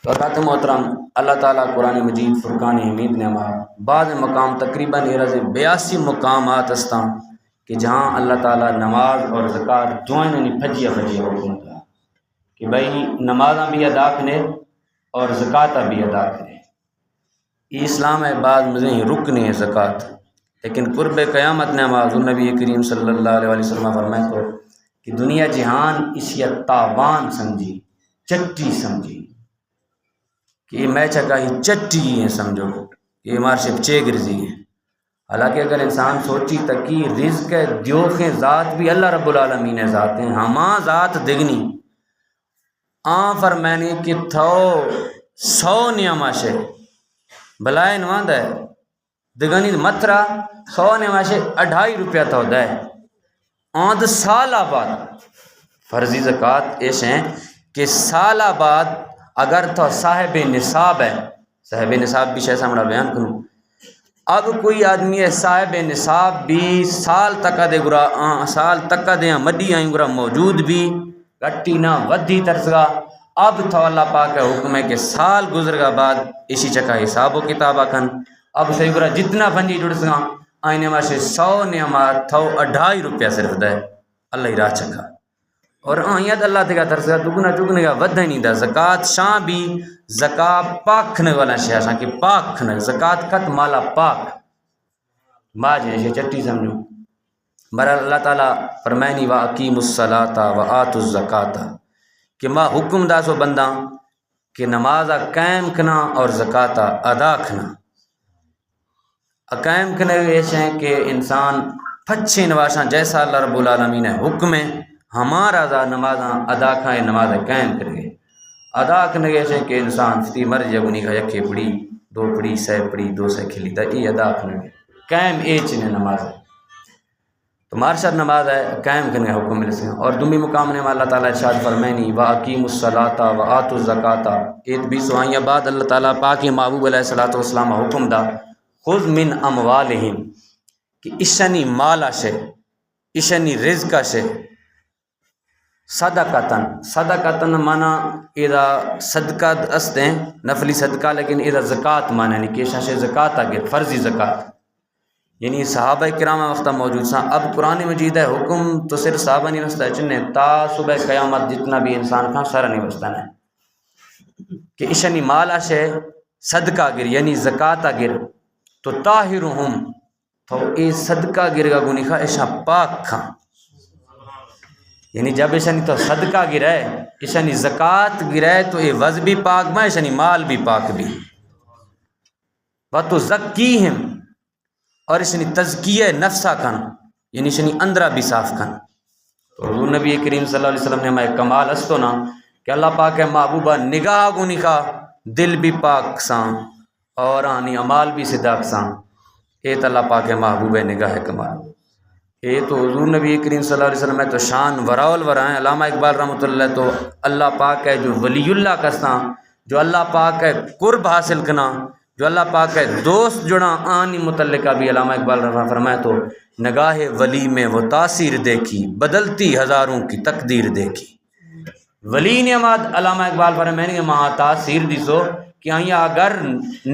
تو حضرات محترم اللہ تعالیٰ قرآن مجید فرقان حمید نے بعض مقام تقریباً 82 مقامات ہستاں کہ جہاں اللہ تعالیٰ نماز اور زکوٰۃ دونوں نے پھجیا حکم کا کہ بھائی نمازاں بھی ادا کرنے اور زکوٰۃ بھی ادا کرنے. یہ اسلام ہے بعض مزیں رکن ہے زکوٰۃ، لیکن قرب قیامت نے حضور نبی کریم صلی اللہ علیہ وسلم فرمائے تو کہ دنیا جہان اسی تاوان سمجھی، چٹی سمجھی کہ یہ میں چکا ہی چٹی ہیں، سمجھو یہ ہمارے شپ چیک رزی ہے. حالانکہ اگر انسان سوچی تکی رزق دیوخیں ذات بھی اللہ رب العالمین ہے ذات ہیں، ہماں ذات دگنی فرمائنے کہ تھو 100 نعماشے بلائے نواند ہے دگنی مترا 100 نعماشے 2.5 روپیہ تھو دے آند سال بعد فرضی زکوٰۃ ایسے ہیں کہ سال بعد اگر تو صاحب نصاب ہے، صاحب نصاب بھی شیسا مڑا بیان کروں، اب کوئی آدمی ہے صاحب نصاب بھی سال تک دے گرا سال تک دے مڈی آئیں گرا موجود بھی گٹی نہ ودی ترسگا، اب تو اللہ پاک کا حکم ہے کہ سال گزر گا بعد اسی چکا حساب و کتابہ کن اب صحیح گرا جتنا بنجی جڑ سگا آئینے ماشے 100 نعمات تھو 2.5 روپیہ صرف دے اللہ ہی راہ چکا اور آیت اللہ تکا ترسگا دگنا چگنے کا ودہ نہیں دا. زکوٰۃ شاہ بھی زکاة پاک کھنے والا شاہ شاہ کہ پاک کھنے زکوٰۃ کت مالا پاک باج ہے یہ چٹی سمجھو. برحال اللہ تعالیٰ فرمائنی وَأَقِيمُوا الصَّلَاةَ وَآتُوا الزَّكَاةَ کہ ماں حکم دا سو بندہ کہ نمازہ قائم کھنا اور زکوٰۃ ادا کھنا. قائم کھنے ایسے ہیں کہ انسان پچھے نواشاں جیسا اللہ رب العالمین ہے حکم ہے ہمارا ذا نمازاں ادا کھائے نماز قائم کرے ادا کرنے ایسے کہ انسان فتی مر جگنی کا یکے پڑی 2 پڑی 100 پڑی 200 کھلی دا یہ ادا کرنے قائم ایچ نے نماز ہے تو مارشد نماز ہے قائم کرنے حکم مل سے. اور دمی مقام نے اللہ تعالیٰ ارشاد فرمائنی وَأَقِيمُوا الصَّلَاةَ وَآتُوا الزَّكَاةَ ایت 20 آئیں بعد اللہ تعالیٰ پاک محبوب علیہ الصلوۃ والسلام حکم دا خذ من اموالہم کہ اشنی مالا شے اشنی رزق شے صدقتاً مانا اذا صدقہ استے نفلی صدقہ لیکن اذا زکوٰۃ مانا نہیں کہ شاہ زکوٰۃ آگے فرضی زکوٰۃ یعنی صحابہ کرام وقتہ موجود ساں. اب قرآن مجید ہے حکم تو صرف صحابہ نہیں وستا ہے چننے تا صبح قیامت جتنا بھی انسان کھاں سارا نہیں وستا ہے کہ اشنی مالا شے صدقہ گر یعنی زکوٰۃ گر تو طاہرہم تو اے صدقہ گر گا گنی خواہ ایشا پاک کھاں یعنی جب ایشانی تو صدقہ گرائے ایشانی زکوٰۃ گرائے تو اے وز بھی پاک میں ایشانی مال بھی پاک بھی وَتُ زَكِّيهِمْ اور ایشانی تزکیہ نفسہ کھن یعنی ایشانی اندرہ بھی صاف کھن. تو حضور نبی کریم صلی اللہ علیہ وسلم نے ہمیں کمال استو نا کہ اللہ پاک ہے محبوبہ نگاہ گنی خواہ دل بھی پاک ساں اور آنی عمال بھی صداق ساں ایت اللہ پاک ہے محبوب نگاہ کمال. یہ تو حضور نبی کریم صلی اللہ علیہ وسلم ہے تو شان وراول ورائیں. علامہ اقبال رحمۃ اللہ تو اللہ پاک ہے جو ولی اللہ کساں جو اللہ پاک ہے قرب حاصل کنا جو اللہ پاک ہے دوست جڑا آنی متعلقہ بھی علامہ اقبال رحمۃ فرمائے تو نگاہ ولی میں وہ تاثیر دیکھی بدلتی ہزاروں کی تقدیر دیکھی. ولی نعمت علامہ اقبال فرمائے ماں تاثیر دی سو کہ آئیاں اگر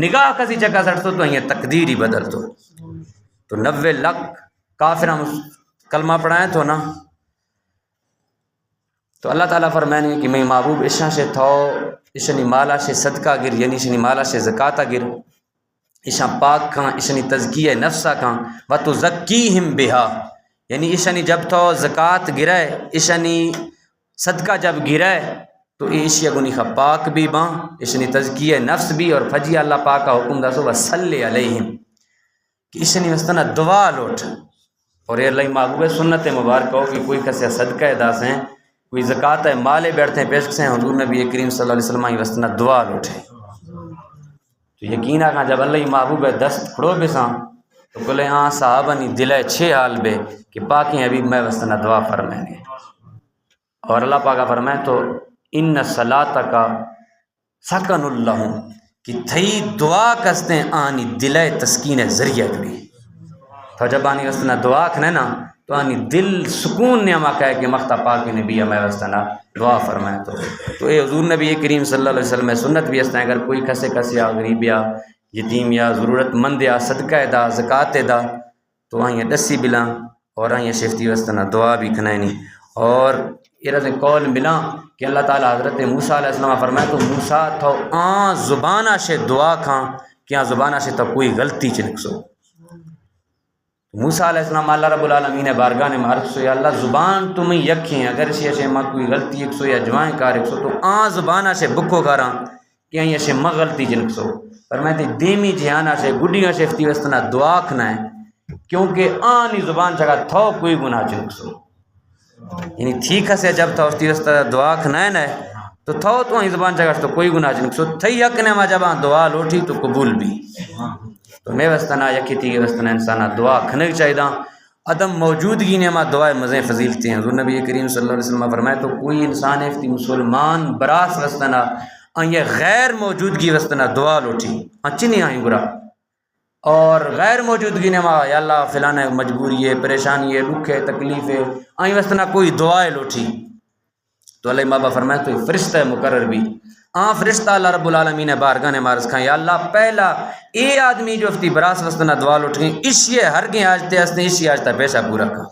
نگاہ کسی چکا سٹسو تو آئیاں تقدیر ہی بدل دو. تو 90 لاکھ کافر ہم کلمہ پڑھائیں تو نا تو اللہ تعالیٰ فرمائیں کہ میں محبوب اشاں سے تھو اشنی مالا سے صدقہ گر یعنی اشنی مالا سے زکوٰۃ گر اشاں پاک کھاں اشنی تزکیہ نفسہ کھاں وَتُزَكِّيهِمْ بِهَا یعنی اشنی جب تو زکوٰۃ گرائے اشنی صدقہ جب گرائے تو ایشیا گنی خواہ پاک بھی باں اشنی تزکیہ نفس بھی اور پھجی اللہ پاک کا حکم دا سو وَصَلِّ عَلَيْهِمْ کہ اشنی وستنا دعا لوٹ اور یہ اللہ محبوب سنت مبارک ہو کہ کوئی کسی صدقہ ادا سے کوئی زکوٰۃ ہے مالے بیٹھتے ہیں پیش سے حضور نبی کریم صلی اللہ علیہ وسلم کی وستنا دعا لوٹے تو یقین آگاں جب اللہ محبوب دست کھڑو بساں تو کلے ہاں صحابہ نہیں دلے 6 حال بے کہ پاکی حبیب میں وستنا دعا فرمائیں گے. اور اللہ پاکہ فرمائیں تو ان صلاتک سکن اللہم کہ تھئی دعا کستے آنی دلے تسکین ذریعہ جڑی تو جب آنی وستنا دعا کھنے نا تو آنی دل سکون نعمہ کہہ کہ مختہ پاک نبی میں وستنا دعا فرمائے تو اے حضور نبی کریم صلی اللہ علیہ وسلم سنت بھی استائیں اگر کوئی کسے یا غریب یا یتیم یا ضرورت مند یا صدقہ دا زکاة دا تو آئیں دسی بلا اور آئیں شفتی وستنا دعا بھی کھنائنی اور ارد قول ملا کہ اللہ تعالیٰ حضرت موسیٰ علیہ السلام فرمائے تو موسیٰ تو زبانہ سے دعا کھاں کیا زبانہ سے تو کوئی غلطی چنکسو موسیٰ علیہ السلام اللہ رب العالمین بارگاہ نے مارک سو یا اللہ زبان تمہیں یکھیں اگر اسی اشے ماں کوئی غلطی ایک سو یا جوائیں کار ایک سو تو زبانہ سے بکو کاراں کہ آئیں اشے ماں غلطی چنکسو فرمائے دیمی جہانہ سے گڈیاں شفتی وستنا دعا کھنا ہے کیونکہ آنی زبان چکا تھو کوئی گناہ چنکسو یعنی ٹھیک ہے جب تھا اس واسطے دعا کھنائے نہ تو تھو تو ہی زبان جگہ تو کوئی گناہ نہیں سو تھی حق نے ما جب دعا لوٹی تو قبول بھی تو میں وستنا یکی تھی وستنا انسانہ دعا کھنے چاہیے عدم موجودگی نے ما دعائے مزے فضیلتے ہیں حضور نبی کریم صلی اللہ علیہ وسلم فرمائے تو کوئی انسان ہے مسلمان براس وستنا یہ غیر موجودگی وستنا دعا لوٹی اچھی نہیں آئیں برا اور غیر موجودگی نے یا اللہ فلانا مجبوری ہے پریشانی ہے دکھ ہے تکلیف ہے آئیں وستنا کوئی دعائے لوٹی تو اللہ بابا فرمائے تو فرشتہ مقرر بھی فرشتہ اللہ رب العالمین بارگاہ نے مارس کھائیں یا اللہ پہلا اے آدمی جو افتی براس وستنا دعا لوٹ گئیں اشیے ہر گئیں آجتے ہستے اشیے آجتا پیسہ پورا کا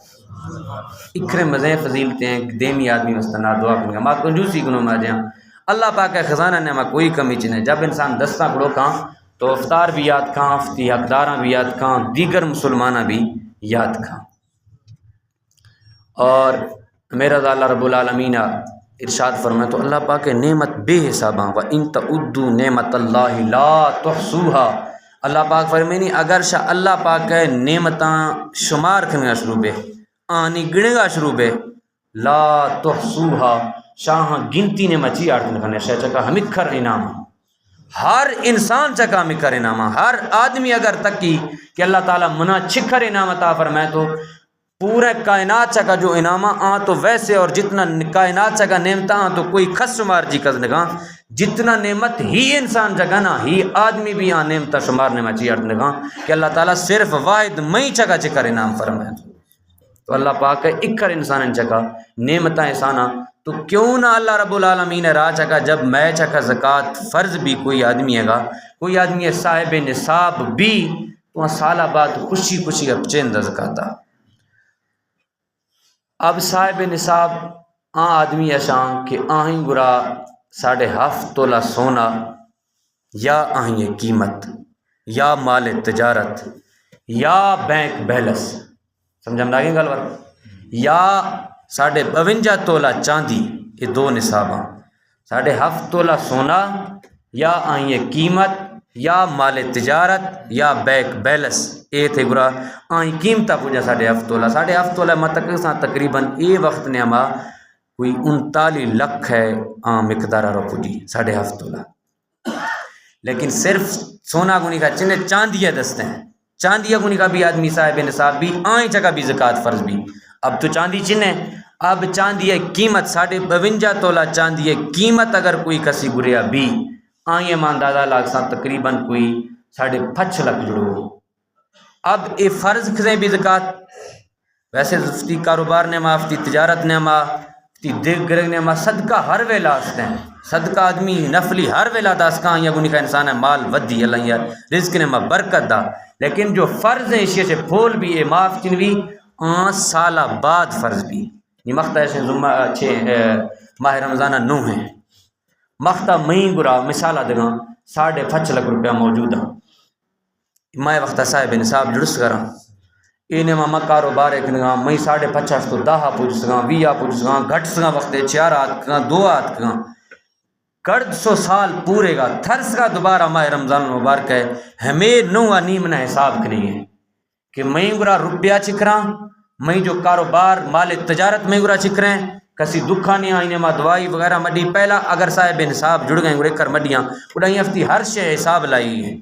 اکھرے مزے فضیلتے ہیں دیمی آدمی وستنا دعا کریں گا ماں کنجوسی کنوں ماں جہاں اللہ پاک ہے خزانہ نے ماں کوئی کمی چنے جب انسان دستہ پڑھو کھاں تو افطار بھی یاد کھاں افتی حقداراں بھی یاد کھاں دیگر مسلمانہ بھی یاد کھاں اور میرا اللہ رب العالمین ارشاد فرمائے تو اللہ پاک نعمت بے حساباں و ان تعدوا نعمت اللہ لا تحصوها اللہ پاک فرمائے اگر شاہ اللہ پاک نعمتاں شمار کرنے شروع بے آنی گنے گا شروع بے لا تحصوها شاہ گنتی نے مچی آرتن کھنے شاہ چکا ہمیں کھر انعام ہر انسان چکا ہمیں کر انعام ہر آدمی اگر تک کی کہ اللہ تعالیٰ منا چھکر انعام عطا فرمائے تو پورے کائنات چکا جو انعامہ تو ویسے اور جتنا کائنات چکا نعمتاں تو کوئی خس شمار جی کز نگاں جتنا نعمت ہی انسان جگہ نا ہی آدمی بھی نعمتہ شمار نعمت چی نگاں کہ اللہ تعالیٰ صرف واحد مئی چکا چکر انعام فرمائے تو اللہ پاک اکھر انسان چکا نعمتاں انسانہ تو کیوں نہ اللہ رب العالمین راہ چکا جب میں چکا زکوٰۃ فرض بھی کوئی آدمی ہے گا کوئی آدمی ہے صاحب نصاب بھی تو سالہ بعد خوشی خوشی اب چند زکاة اب صاحب نصاب آدمی اشاں کہ آہیں گرا 7.5 تولہ سونا یا آہیں قیمت یا مال تجارت یا بینک بیلنس سمجھم لگیں گل ور یا 52 تولہ چاندی یہ 2 نصاباں 7.5 تولہ سونا یا آئیں قیمت یا مال تجارت یا بینک بیلنس اے تھے گرا آئیں قیمتہ پوجا 7.5 تولہ 7.5 تولہ تقریباً اے وقت نے ہما کوئی 39 لکھ ہے مقدارہ رو پوجی 7.5 تولہ لیکن صرف سونا گنی کا چنے چاندیہ دستے ہیں چاندیہ گنی کا بھی آدمی صاحب نصاب بھی آئیں چکا بھی زکوٰۃ فرض بھی اب تو چاندی چنے اب چاندی قیمت 52 تولہ چاندی قیمت اگر کوئی کسی گریا بھی آئیں ماندازہ لاکھ سا تقریباً کوئی 5.5 لکھ جڑو اب اے فرض کھزیں بھی زکوٰۃ ویسے افتی کاروبار نے ما افتی تجارت نے ما افتی دیگر نے ما صدقہ ہر ویلا آستے ہیں صدقہ آدمی نفلی ہر ویلا داسکاں یا گنی کا انسان ہے مال ودی اللہ یا رزق نے ما برکت دا لیکن جو فرض ہیں اسی سے پھول بھی اے معاف چنوی 8 سالہ بعد فرض بھی یہ مختہ ایسے ماہ رمضانہ 9 ہیں مختہ مہین گرا مثالہ دگاں 5.5 لکھ روپیہ موجود ہیں میں وقتہ صاحب نصاب جڑس کراں اینے ماما کاروبار ایک نگاں میں 5.5 تو 10 پوچھ سکاں 20 پوچھ سکاں گھٹ سکاں وقتے 4 آت کاں 2 آت کاں کرد 100 سال پورے گا تھرس کا دوبارہ ماہ رمضان المبارک ہے ہمیں 9 نیمنا حساب کریں ہے کہ میں گرا روپیہ چکراں میں جو کاروبار مال تجارت میں گرا چکریں کسی دکھا نہیں آئینے ماں دوائی وغیرہ مڈی پہلا اگر صاحب نصاب جڑ گئیں گرے کر مڈیاں اڑائیں ہفتی ہر شے حساب لائی ہے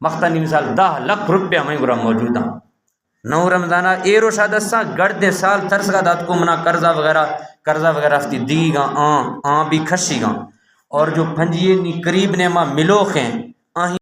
مختنی مثال 10 لکھ روپیہ میں گرا موجود ہاں 9 رمضانہ اے روشہ دساں گڑ سال ترس کا دات کو منا قرضہ وغیرہ ہفتی دی گا بھی کھشی گا اور جو پھنجیے نی قریب نے ماں ملوخیں